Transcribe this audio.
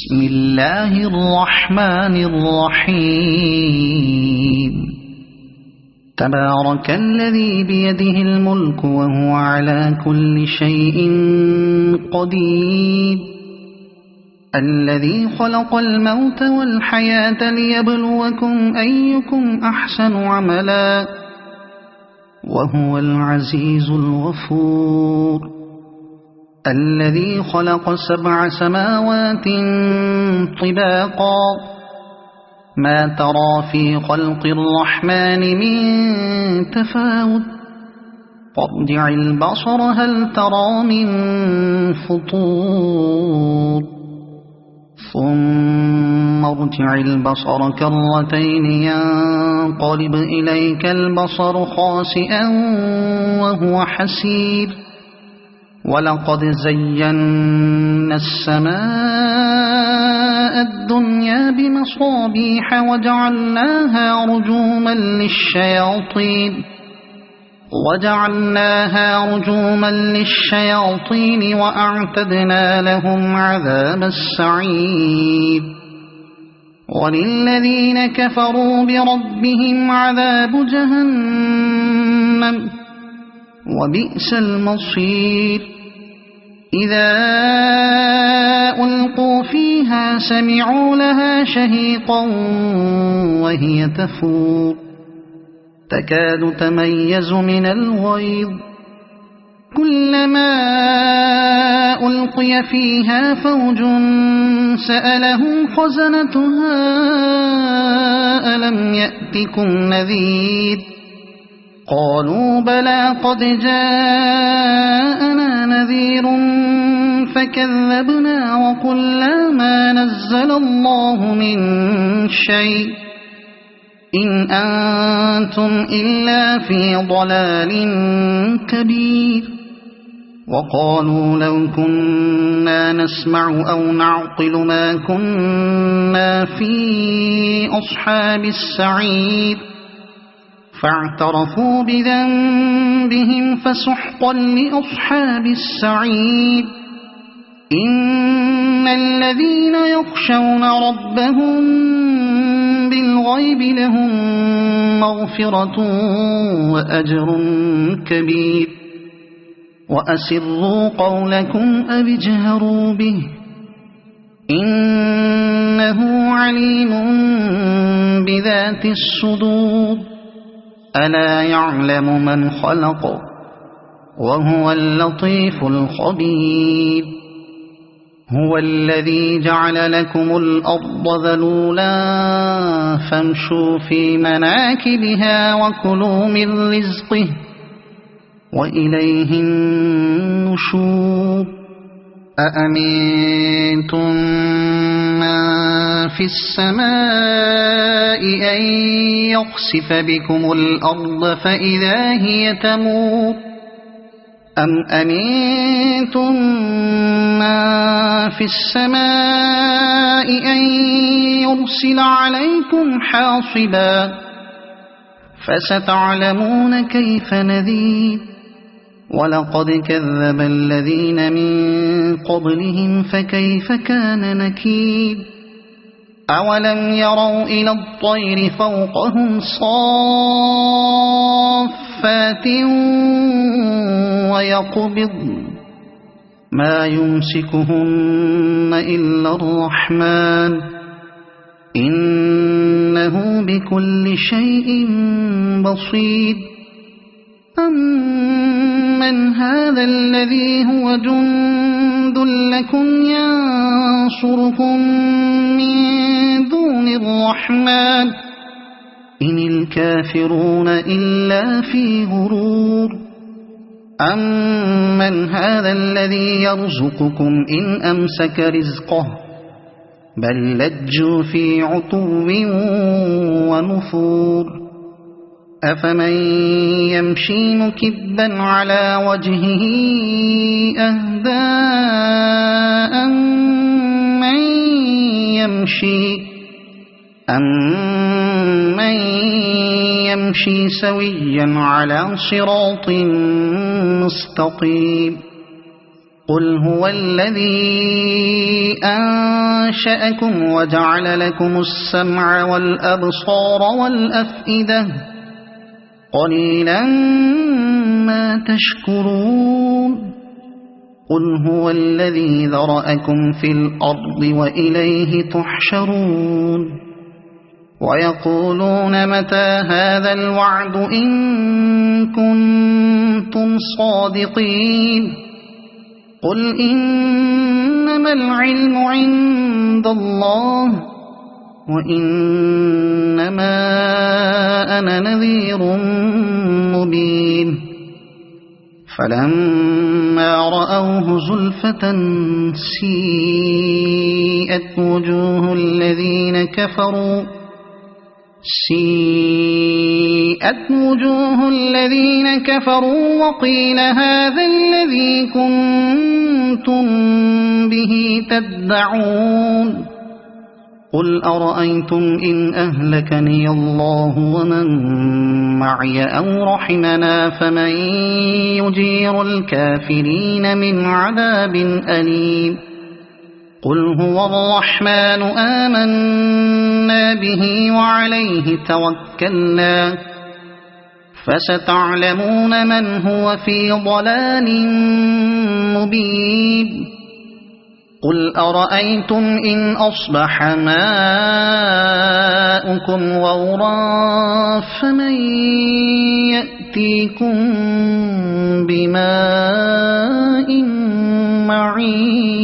بسم الله الرحمن الرحيم تبارك الذي بيده الملك وهو على كل شيء قدير الذي خلق الموت والحياة ليبلوكم أيكم أحسن عملا وهو العزيز الغفور الذي خلق 7 سماوات طباقا ما ترى في خلق الرحمن من تفاوت فارجع البصر هل ترى من فطور ثم ارجع البصر كرتين ينقلب إليك البصر خاسئا وهو حسير ولقد زينا السماء الدنيا بمصابيح وجعلناها رجوما للشياطين وأعتدنا لهم عذاب السعير وللذين كفروا بربهم عذاب جهنم وبئس المصير إذا ألقوا فيها سمعوا لها شهيقا وهي تفور تكاد تميز من الغيظ كلما ألقي فيها فوج سألهم خزنتها ألم يأتكم نذير قالوا بلى قد جاءنا نذير فكذبنا وقلنا ما نزل الله من شيء إن أنتم إلا في ضلال كبير وقالوا لو كنا نسمع أو نعقل ما كنا في أصحاب السعير فاعترفوا بذنبهم فسحقا لأصحاب السعير إن الذين يخشون ربهم بالغيب لهم مغفرة وأجر كبير وأسروا قولكم أو اجهروا به إنه عليم بذات الصدور ألا يعلم من خلق وهو اللطيف الخبير هو الذي جعل لكم الأرض ذلولا فامشوا في مناكبها وكلوا من رزقه وإليه النشور أأمنتم من في السماء أن يخسف بكم الأرض فإذا هي تمور أم أمنتم من في السماء أن يرسل عليكم حاصبا فستعلمون كيف نذير ولقد كذب الذين من قبلهم فكيف كان نكير أولم يروا إلى الطير فوقهم صافات ويقبضن ما يمسكهن إلا الرحمن إنه بكل شيء بصير أمن هذا الذي هو جند لكم ينصركم من دون الرحمن إن الكافرون إلا في غرور أمن هذا الذي يرزقكم إن أمسك رزقه بل لجوا في عتو ونفور أفمن يمشي مكبا على وجهه أهدى أمن يمشي سويا على صراط مستقيم قل هو الذي أنشأكم وجعل لكم السمع والأبصار والأفئدة قليلا ما تشكرون قل هو الذي ذرأكم في الأرض وإليه تحشرون ويقولون متى هذا الوعد إن كنتم صادقين قل إنما العلم عند الله وإنما أنا نذير مبين فلما رأوه زلفة سيئت وجوه الذين كفروا وقيل هذا الذي كنتم به تدعون قل أرأيتم إن أهلكني الله ومن معي أو رحمنا فمن يجير الكافرين من عذاب أليم قل هو الرحمن آمنا به وعليه توكلنا فستعلمون من هو في ضلال مبين قل أرأيتم إن أصبح ماؤكم غورا فمن يأتيكم بماء معين